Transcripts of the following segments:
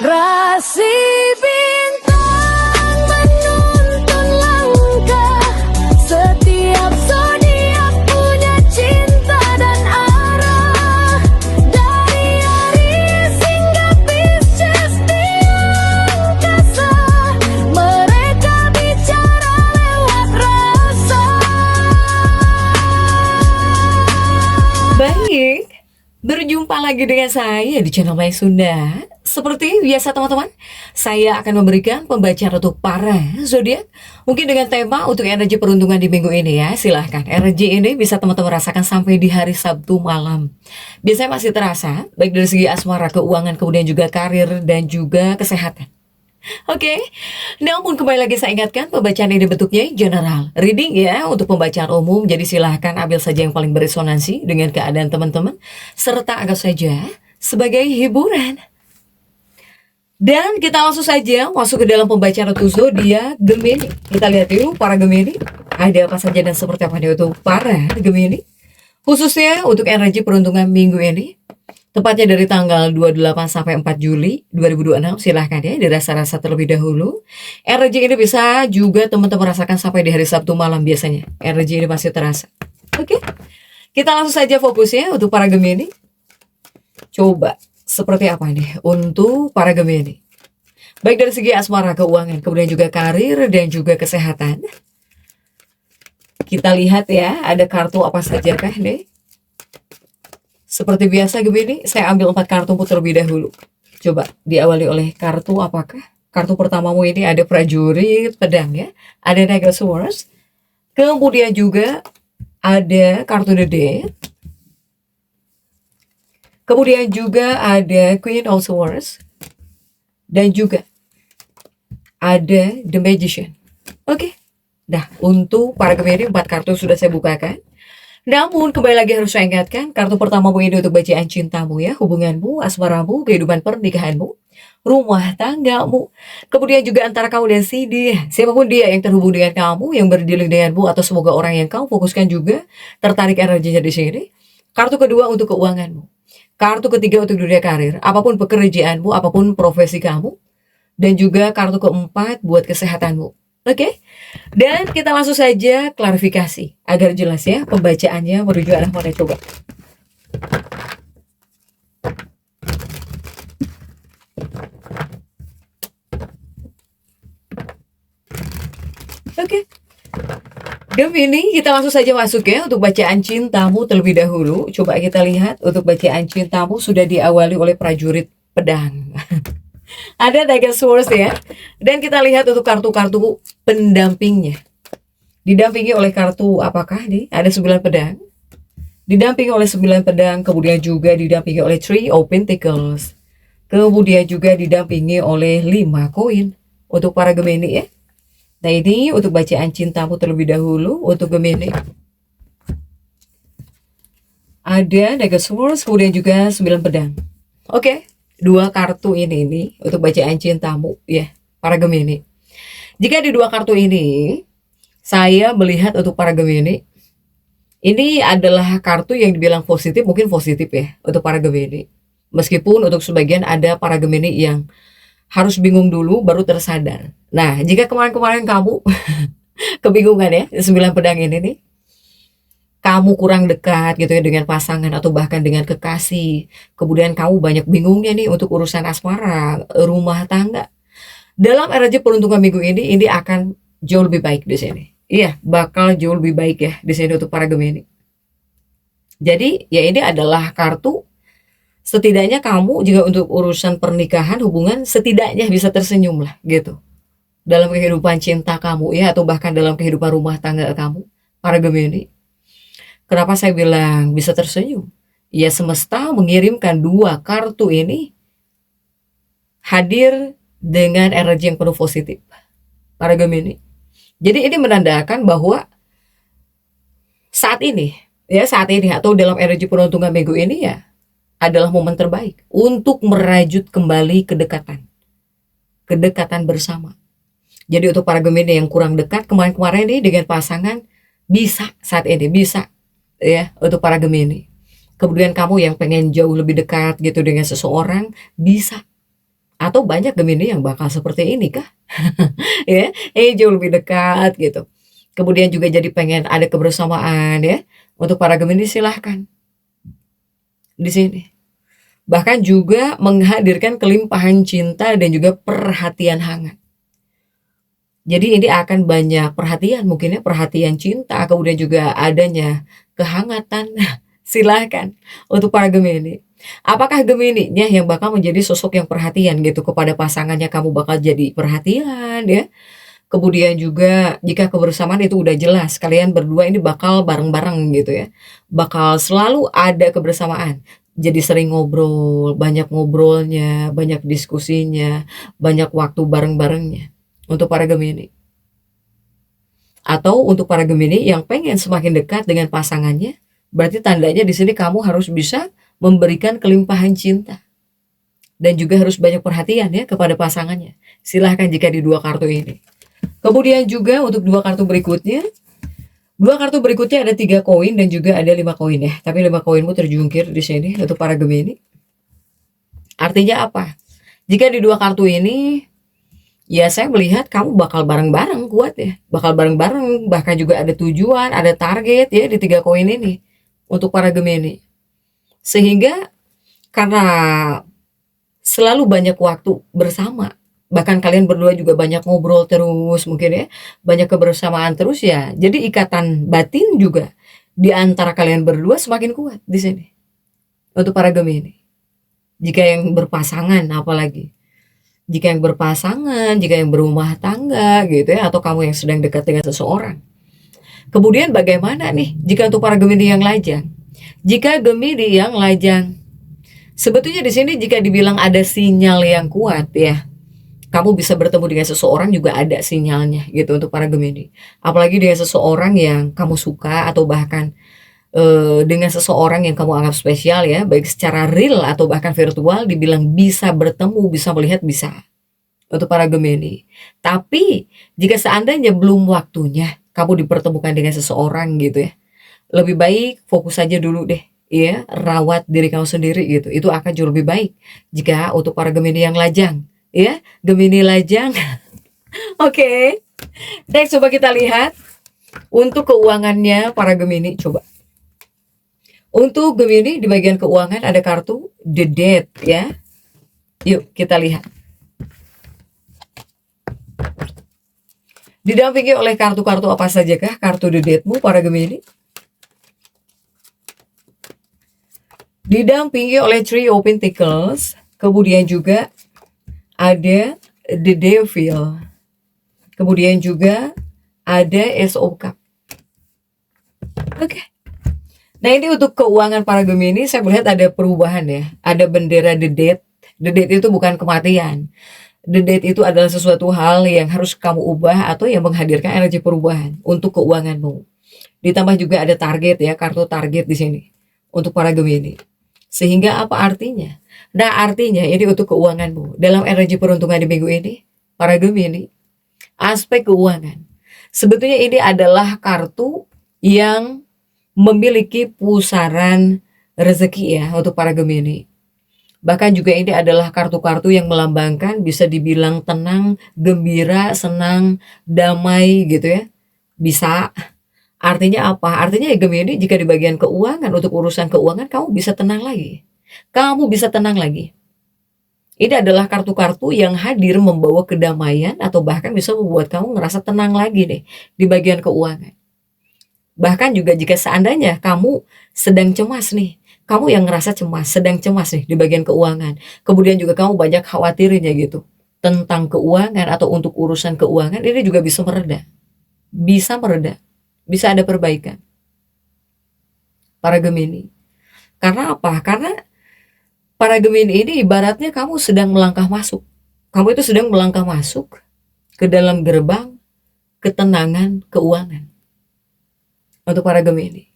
Rasi bintang menuntun langkah, setiap zodiak punya cinta dan arah. Dari Aries hingga Pisces di angkasa, mereka bicara lewat rasa. Baik, berjumpa lagi dengan saya di channel Maya Sunda. Seperti biasa teman-teman, saya akan memberikan pembacaan untuk para zodiak. Mungkin dengan tema untuk energi peruntungan di minggu ini ya. Silahkan, energi ini bisa teman-teman rasakan sampai di hari Sabtu malam. Biasanya masih terasa, baik dari segi asmara, keuangan, kemudian juga karir dan juga kesehatan. Oke, namun kembali lagi saya ingatkan pembacaan ini bentuknya general reading ya untuk pembacaan umum. Jadi silahkan ambil saja yang paling beresonansi dengan keadaan teman-teman, serta anggap saja sebagai hiburan. Dan kita langsung saja masuk ke dalam pembacaan untuk zodiak Gemini. Kita lihat dulu para Gemini, ada apa saja dan seperti apa nih untuk para Gemini, khususnya untuk energi peruntungan minggu ini. Tepatnya dari tanggal 28 sampai 4 Juli 2026, silahkan ya dirasa-rasa terlebih dahulu. Energi ini bisa juga teman-teman rasakan sampai di hari Sabtu malam biasanya. Energi ini masih terasa. Oke, kita langsung saja fokus ya untuk para Gemini. Coba seperti apa nih untuk para Gemini. Baik dari segi asmara, keuangan, kemudian juga karir dan juga kesehatan. Kita lihat ya, ada kartu apa saja kah nih? Seperti biasa Gemini, saya ambil 4 kartu terlebih dahulu. Coba diawali oleh kartu apakah? Kartu pertamamu ini ada prajurit pedang ya. Ada Knight of Swords. Kemudian juga ada kartu The Death. Kemudian juga ada Queen of Swords. Dan juga ada The Magician. Oke. Nah, untuk para Gemini 4 kartu sudah saya bukakan. Namun kembali lagi harus saya ingatkan, kartu pertamamu ini untuk bacaan cintamu ya, hubunganmu, asmaramu, kehidupan pernikahanmu, rumah tanggamu, kemudian juga antara kamu dan si dia, siapapun dia yang terhubung dengan kamu, yang berdealing denganmu, atau semoga orang yang kamu fokuskan juga tertarik energinya di sini. Kartu kedua untuk keuanganmu, kartu ketiga untuk dunia karir, apapun pekerjaanmu, apapun profesi kamu, dan juga kartu keempat buat kesehatanmu. Oke, dan kita langsung saja klarifikasi agar jelas ya pembacaannya menuju arah mana. Coba. Oke, Gemini, kita langsung saja masuk ya untuk bacaan cintamu terlebih dahulu. Coba kita lihat untuk bacaan cintamu sudah diawali oleh prajurit pedang. Ada Knight of Swords ya. Dan kita lihat untuk kartu-kartu pendampingnya. Didampingi oleh kartu apakah nih? Ada 9 pedang. Didampingi oleh 9 pedang, kemudian juga didampingi oleh Three of Pentacles. Kemudian juga didampingi oleh 5 koin untuk para Gemini ya. Nah, ini untuk bacaan cintamu terlebih dahulu untuk Gemini. Ada Knight of Swords, kemudian juga 9 pedang. Oke. 2 kartu ini untuk bacaan cintamu ya para Gemini. Jika di 2 kartu ini saya melihat untuk para Gemini, ini adalah kartu yang dibilang positif, mungkin positif ya untuk para Gemini. Meskipun untuk sebagian ada para Gemini yang harus bingung dulu baru tersadar. Nah, jika kemarin-kemarin kamu kebingungan ya 9 pedang ini nih, kamu kurang dekat gitu ya dengan pasangan atau bahkan dengan kekasih. Kemudian kamu banyak bingungnya nih untuk urusan asmara, rumah tangga. Dalam energi peruntungan minggu ini akan jauh lebih baik di sini. Iya, bakal jauh lebih baik ya di sini untuk para Gemini. Jadi, ya ini adalah kartu setidaknya kamu juga untuk urusan pernikahan, hubungan setidaknya bisa tersenyum lah gitu. Dalam kehidupan cinta kamu ya atau bahkan dalam kehidupan rumah tangga kamu, para Gemini. Kenapa saya bilang bisa tersenyum? Ya semesta mengirimkan 2 kartu ini hadir dengan energi yang penuh positif para Gemini. Jadi ini menandakan bahwa saat ini atau dalam energi peruntungan minggu ini ya adalah momen terbaik untuk merajut kembali kedekatan bersama. Jadi untuk para Gemini yang kurang dekat kemarin-kemarin ini dengan pasangan, bisa saat ini bisa ya untuk para Gemini. Kemudian kamu yang pengen jauh lebih dekat gitu dengan seseorang, bisa Atau banyak Gemini yang bakal seperti ini kah? Ya, jauh lebih dekat gitu. Kemudian juga jadi pengen ada kebersamaan ya. Untuk para Gemini silahkan di sini. Bahkan juga menghadirkan kelimpahan cinta dan juga perhatian hangat. Jadi ini akan banyak perhatian, mungkin ya perhatian cinta, kemudian juga adanya kehangatan. Silahkan untuk para Gemini. Apakah Gemininya yang bakal menjadi sosok yang perhatian gitu kepada pasangannya, kamu bakal jadi perhatian ya. Kemudian juga jika kebersamaan itu udah jelas, kalian berdua ini bakal bareng-bareng gitu ya. Bakal selalu ada kebersamaan. Jadi sering ngobrol, banyak ngobrolnya, banyak diskusinya, banyak waktu bareng-barengnya untuk para Gemini. Atau untuk para Gemini yang pengen semakin dekat dengan pasangannya, berarti tandanya di sini kamu harus bisa memberikan kelimpahan cinta. Dan juga harus banyak perhatian ya kepada pasangannya. Silahkan jika di dua kartu ini. Kemudian juga untuk dua kartu berikutnya. Dua kartu berikutnya ada 3 koin dan juga ada 5 koin ya. Tapi 5 koinmu terjungkir di sini untuk para Gemini. Artinya apa? Jika di dua kartu ini, ya saya melihat kamu bakal bareng-bareng kuat ya. Bakal bareng-bareng, bahkan juga ada tujuan, ada target ya di 3 koin ini. Untuk para Gemini. Sehingga karena selalu banyak waktu bersama, bahkan kalian berdua juga banyak ngobrol terus mungkin ya, banyak kebersamaan terus ya. Jadi ikatan batin juga di antara kalian berdua semakin kuat di sini. Untuk para Gemini. Jika yang berpasangan apalagi. Jika yang berpasangan, jika yang berumah tangga gitu ya, atau kamu yang sedang dekat dengan seseorang. Kemudian bagaimana nih jika untuk para Gemini yang lajang? Jika Gemini yang lajang, sebetulnya di sini jika dibilang ada sinyal yang kuat ya, kamu bisa bertemu dengan seseorang juga ada sinyalnya gitu untuk para Gemini. Apalagi dengan seseorang yang kamu suka atau bahkan dengan seseorang yang kamu anggap spesial ya, baik secara real atau bahkan virtual, dibilang bisa bertemu, bisa melihat, bisa untuk para Gemini. Tapi jika seandainya belum waktunya kamu dipertemukan dengan seseorang gitu ya, lebih baik fokus saja dulu deh ya, rawat diri kamu sendiri gitu. Itu akan jauh lebih baik jika untuk para Gemini yang lajang ya, Gemini lajang. Oke. Next, coba kita lihat untuk keuangannya para Gemini. Coba untuk Gemini di bagian keuangan ada kartu The Death ya. Yuk kita lihat. Didampingi oleh kartu-kartu apa sajakah kartu The Death-mu para Gemini? Didampingi oleh Three of Pentacles, kemudian juga ada The Devil, kemudian juga ada Ace of Cups. Oke. Nah ini untuk keuangan para Gemini, saya melihat ada perubahan ya. Ada bendera The Death. The Death itu bukan kematian. The Death itu adalah sesuatu hal yang harus kamu ubah atau yang menghadirkan energi perubahan untuk keuanganmu. Ditambah juga ada target ya, kartu target di sini untuk para Gemini. Sehingga apa artinya? Nah artinya ini untuk keuanganmu. Dalam energi peruntungan di minggu ini, para Gemini, aspek keuangan. Sebetulnya ini adalah kartu yang memiliki pusaran rezeki ya untuk para Gemini. Bahkan juga ini adalah kartu-kartu yang melambangkan bisa dibilang tenang, gembira, senang, damai gitu ya. Bisa. Artinya apa? Artinya ya Gemini jika di bagian keuangan, untuk urusan keuangan kamu bisa tenang lagi. Kamu bisa tenang lagi. Ini adalah kartu-kartu yang hadir membawa kedamaian atau bahkan bisa membuat kamu ngerasa tenang lagi nih di bagian keuangan. Bahkan juga jika seandainya kamu sedang cemas nih, kamu yang ngerasa cemas, sedang cemas nih di bagian keuangan. Kemudian juga kamu banyak khawatirnya gitu tentang keuangan atau untuk urusan keuangan, ini juga bisa mereda. Bisa mereda. Bisa ada perbaikan. Para Gemini. Karena apa? Karena para Gemini ini ibaratnya kamu sedang melangkah masuk. Kamu itu sedang melangkah masuk ke dalam gerbang ketenangan keuangan. Untuk para Gemini.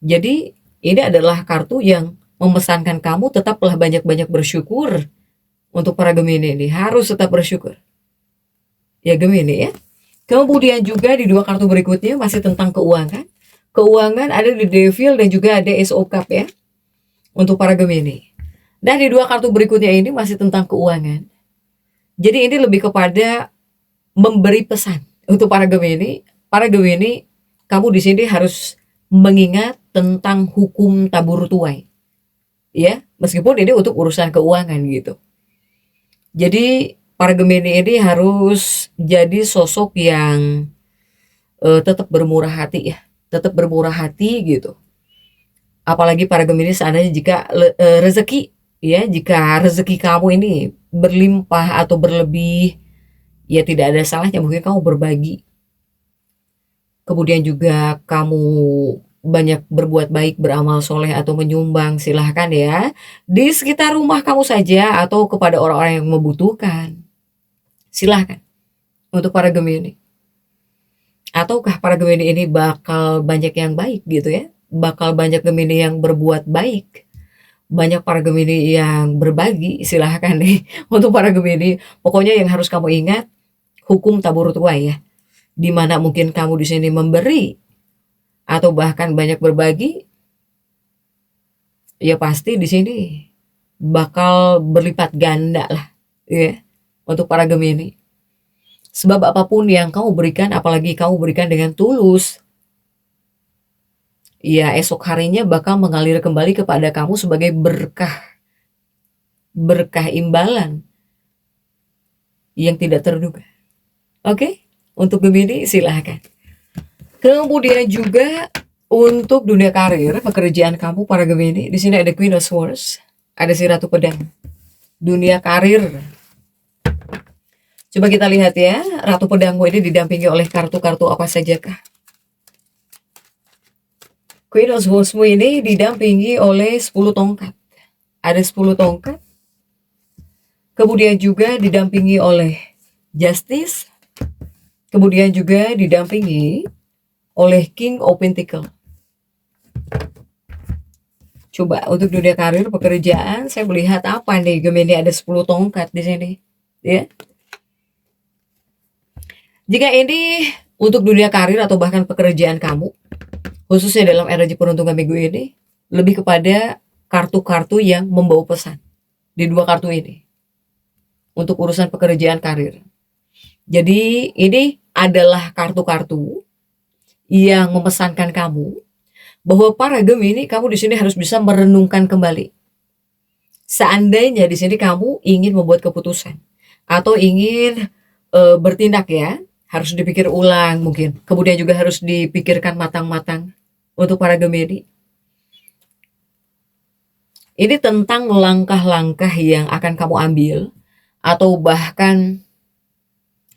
Jadi ini adalah kartu yang memesankan kamu tetaplah banyak-banyak bersyukur. Untuk para Gemini ini harus tetap bersyukur. Ya Gemini ya. Kemudian juga di dua kartu berikutnya masih tentang keuangan. Keuangan ada di Devil dan juga ada Ace of Cups ya. Untuk para Gemini. Dan di dua kartu berikutnya ini masih tentang keuangan. Jadi ini lebih kepada memberi pesan untuk para Gemini. Para Gemini, kamu di sini harus mengingat tentang hukum tabur tuai, ya. Meskipun ini untuk urusan keuangan gitu. Jadi para Gemini ini harus jadi sosok yang tetap bermurah hati ya, tetap bermurah hati gitu. Apalagi para Gemini seandainya jika rezeki ya, jika rezeki kamu ini berlimpah atau berlebih, ya tidak ada salahnya mungkin kamu berbagi. Kemudian juga kamu banyak berbuat baik, beramal soleh atau menyumbang, silahkan ya. Di sekitar rumah kamu saja atau kepada orang-orang yang membutuhkan. Silahkan untuk para Gemini. Ataukah para Gemini ini bakal banyak yang baik gitu ya? Bakal banyak Gemini yang berbuat baik. Banyak para Gemini yang berbagi, silahkan nih. Untuk para Gemini, pokoknya yang harus kamu ingat, hukum tabur tuai ya. Di mana mungkin kamu di sini memberi atau bahkan banyak berbagi, ya pasti di sini bakal berlipat ganda lah ya untuk para Gemini. Sebab apapun yang kamu berikan, apalagi kamu berikan dengan tulus, ya esok harinya bakal mengalir kembali kepada kamu sebagai berkah imbalan yang tidak terduga. Oke? Untuk Gemini silahkan. Kemudian juga untuk dunia karir, pekerjaan kamu para Gemini, di sini ada Queen of Swords, ada si Ratu Pedang. Dunia karir. Coba kita lihat ya, Ratu Pedangmu ini didampingi oleh kartu-kartu apa sajakah? Queen of Swordsmu ini didampingi oleh 10 tongkat. Ada 10 tongkat. Kemudian juga didampingi oleh Justice. Kemudian juga didampingi oleh King of Pentacles. Coba untuk dunia karir, pekerjaan, saya melihat apa nih Gemini, ada 10 tongkat di sini, ya. Jika ini untuk dunia karir atau bahkan pekerjaan kamu, khususnya dalam energi peruntungan minggu ini, lebih kepada kartu-kartu yang membawa pesan di dua kartu ini untuk urusan pekerjaan karir. Jadi ini adalah kartu-kartu yang memesankan kamu bahwa para Gemini, kamu di sini harus bisa merenungkan kembali. Seandainya di sini kamu ingin membuat keputusan atau ingin bertindak ya, harus dipikir ulang mungkin. Kemudian juga harus dipikirkan matang-matang untuk para Gemini. Ini tentang langkah-langkah yang akan kamu ambil atau bahkan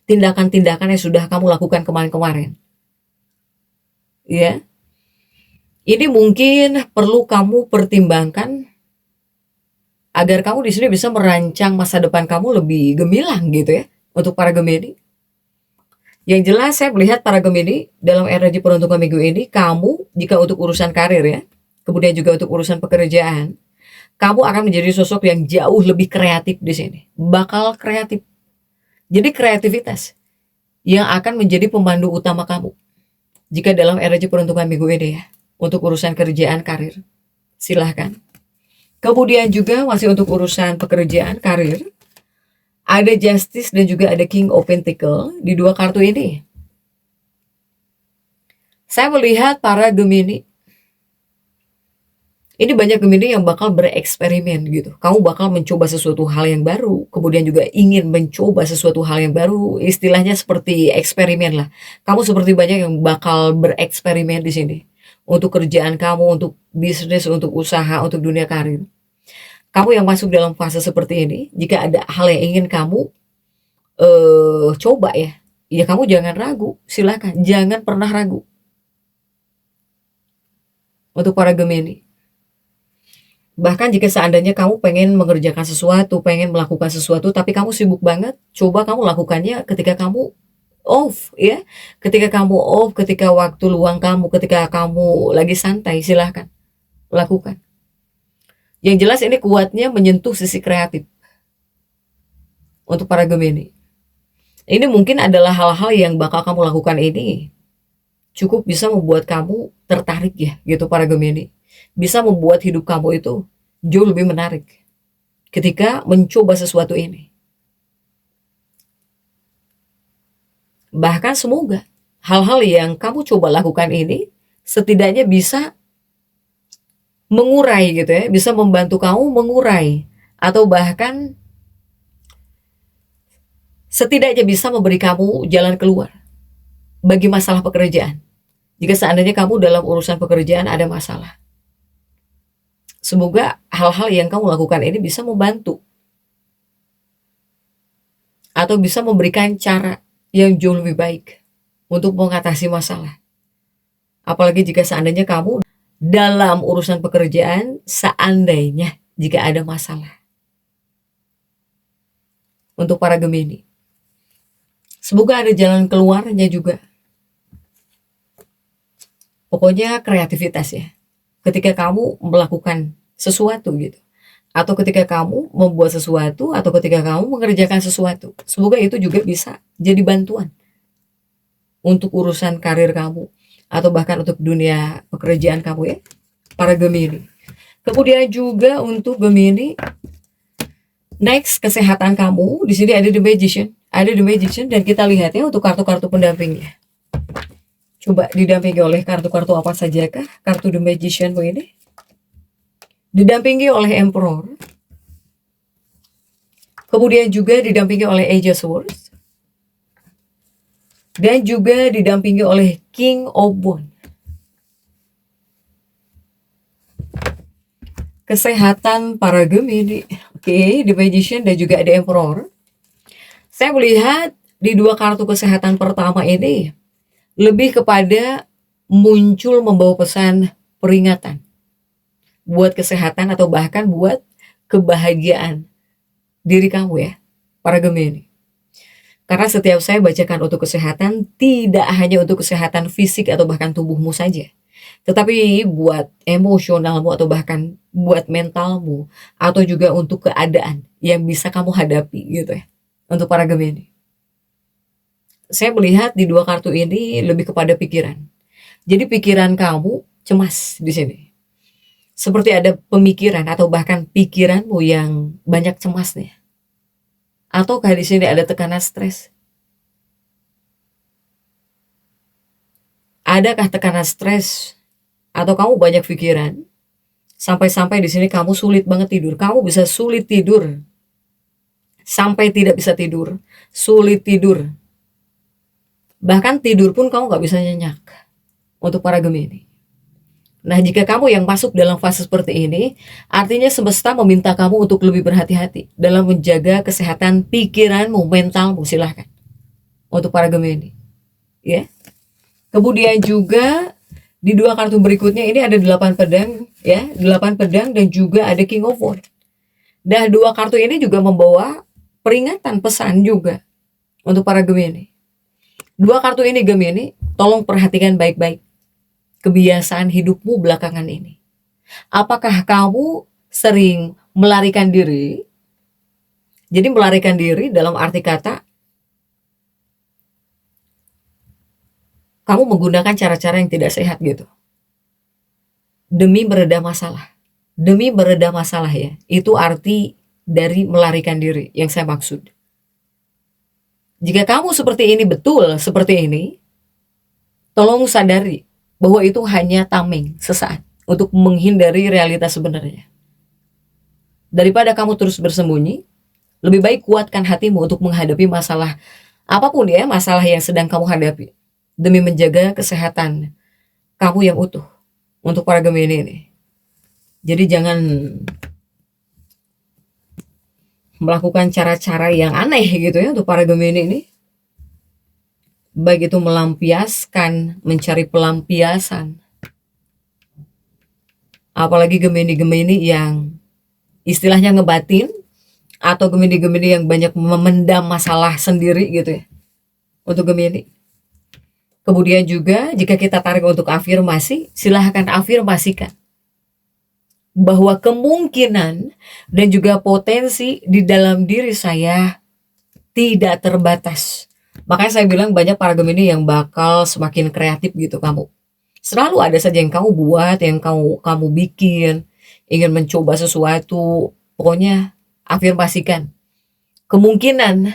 tindakan-tindakan yang sudah kamu lakukan kemarin-kemarin. Ya. Ini mungkin perlu kamu pertimbangkan agar kamu di sini bisa merancang masa depan kamu lebih gemilang gitu ya untuk para Gemini. Yang jelas saya melihat para Gemini dalam energi peruntungan minggu ini, kamu jika untuk urusan karir ya, kemudian juga untuk urusan pekerjaan, kamu akan menjadi sosok yang jauh lebih kreatif di sini. Bakal kreatif. Jadi kreativitas yang akan menjadi pemandu utama kamu. Jika dalam energi peruntungan minggu ini ya, untuk urusan kerjaan karir, silahkan. Kemudian juga masih untuk urusan pekerjaan karir, ada Justice dan juga ada King of Pentacles di dua kartu ini. Saya melihat para Gemini, ini banyak Gemini yang bakal bereksperimen gitu. Kamu bakal mencoba sesuatu hal yang baru, kemudian juga ingin mencoba sesuatu hal yang baru, istilahnya seperti eksperimen lah. Kamu seperti banyak yang bakal bereksperimen di sini. Untuk kerjaan kamu, untuk bisnis, untuk usaha, untuk dunia karir. Kamu yang masuk dalam fase seperti ini, jika ada hal yang ingin kamu coba ya kamu jangan ragu, silakan, jangan pernah ragu. Untuk para Gemini. Bahkan jika seandainya kamu pengen mengerjakan sesuatu, pengen melakukan sesuatu, tapi kamu sibuk banget, coba kamu lakukannya ketika kamu off ya. Ketika kamu off, ketika waktu luang kamu, ketika kamu lagi santai, silahkan lakukan. Yang jelas ini kuatnya menyentuh sisi kreatif untuk para Gemini. Ini mungkin adalah hal-hal yang bakal kamu lakukan ini cukup bisa membuat kamu tertarik ya gitu para Gemini. Bisa membuat hidup kamu itu jauh lebih menarik ketika mencoba sesuatu ini. Bahkan semoga hal-hal yang kamu coba lakukan ini setidaknya bisa mengurai gitu ya, bisa membantu kamu mengurai atau bahkan setidaknya bisa memberi kamu jalan keluar bagi masalah pekerjaan. Jika seandainya kamu dalam urusan pekerjaan ada masalah. Semoga hal-hal yang kamu lakukan ini bisa membantu atau bisa memberikan cara yang jauh lebih baik untuk mengatasi masalah. Apalagi jika seandainya kamu dalam urusan pekerjaan, seandainya jika ada masalah. Untuk para Gemini, semoga ada jalan keluarnya juga. Pokoknya kreativitas ya. Ketika kamu melakukan sesuatu gitu. Atau ketika kamu membuat sesuatu, atau ketika kamu mengerjakan sesuatu. Semoga itu juga bisa jadi bantuan untuk urusan karir kamu. Atau bahkan untuk dunia pekerjaan kamu ya. Para Gemini. Kemudian juga untuk Gemini, next, kesehatan kamu. Di sini ada The Magician. Ada The Magician dan kita lihat ya untuk kartu-kartu pendampingnya. Coba didampingi oleh kartu-kartu apa sajakah kartu The Magician ini? Didampingi oleh Emperor. Kemudian juga didampingi oleh Age of Swords. Dan juga didampingi oleh King of Wands. Kesehatan para Gemini. Oke, The Magician dan juga ada Emperor. Saya melihat di dua kartu kesehatan pertama ini lebih kepada muncul membawa pesan peringatan buat kesehatan atau bahkan buat kebahagiaan diri kamu ya, para Gemini. Karena setiap saya bacakan untuk kesehatan, tidak hanya untuk kesehatan fisik atau bahkan tubuhmu saja, tetapi buat emosionalmu atau bahkan buat mentalmu, atau juga untuk keadaan yang bisa kamu hadapi gitu ya, untuk para Gemini. Saya melihat di dua kartu ini lebih kepada pikiran. Jadi pikiran kamu cemas di sini. Seperti ada pemikiran atau bahkan pikiranmu yang banyak cemasnya. Ataukah di sini ada tekanan stres? Adakah tekanan stres atau kamu banyak pikiran? Sampai-sampai di sini kamu sulit banget tidur. Kamu bisa sulit tidur. Sampai tidak bisa tidur. Sulit tidur. Bahkan tidur pun kamu gak bisa nyenyak untuk para Gemini. Nah, jika kamu yang masuk dalam fase seperti ini, artinya semesta meminta kamu untuk lebih berhati-hati dalam menjaga kesehatan pikiranmu, mentalmu, silahkan. Untuk para Gemini. Ya. Kemudian juga di dua kartu berikutnya ini ada 8 pedang, ya, 8 pedang dan juga ada King of Wands. Nah, dua kartu ini juga membawa peringatan, pesan juga untuk para Gemini. Dua kartu ini Gemini, tolong perhatikan baik-baik kebiasaan hidupmu belakangan ini. Apakah kamu sering melarikan diri? Jadi melarikan diri dalam arti kata, kamu menggunakan cara-cara yang tidak sehat gitu. Demi meredam masalah. Demi meredam masalah ya. Itu arti dari melarikan diri yang saya maksud. Jika kamu seperti ini, betul seperti ini, tolong sadari bahwa itu hanya tameng sesaat untuk menghindari realitas sebenarnya. Daripada kamu terus bersembunyi, lebih baik kuatkan hatimu untuk menghadapi masalah apapun ya, masalah yang sedang kamu hadapi. Demi menjaga kesehatan kamu yang utuh untuk para Gemini ini. Jadi jangan melakukan cara-cara yang aneh gitu ya untuk para Gemini ini. Baik itu melampiaskan, mencari pelampiasan. Apalagi Gemini-Gemini yang istilahnya ngebatin, atau Gemini-Gemini yang banyak memendam masalah sendiri gitu ya. Untuk Gemini. Kemudian juga jika kita tarik untuk afirmasi, silahkan afirmasikan bahwa kemungkinan dan juga potensi di dalam diri saya tidak terbatas. Makanya saya bilang banyak para Gemini yang bakal semakin kreatif gitu kamu. Selalu ada saja yang kamu buat, yang kamu bikin, ingin mencoba sesuatu. Pokoknya afirmasikan kemungkinan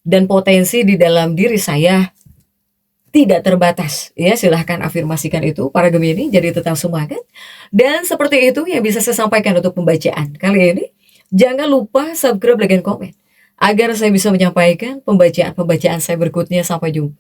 dan potensi di dalam diri saya tidak terbatas. Ya, silahkan afirmasikan itu para Gemini, jadi tetap semangat. Dan seperti itu yang bisa saya sampaikan untuk pembacaan kali ini. Jangan lupa subscribe, like, dan komen agar saya bisa menyampaikan pembacaan-pembacaan saya berikutnya. Sampai jumpa.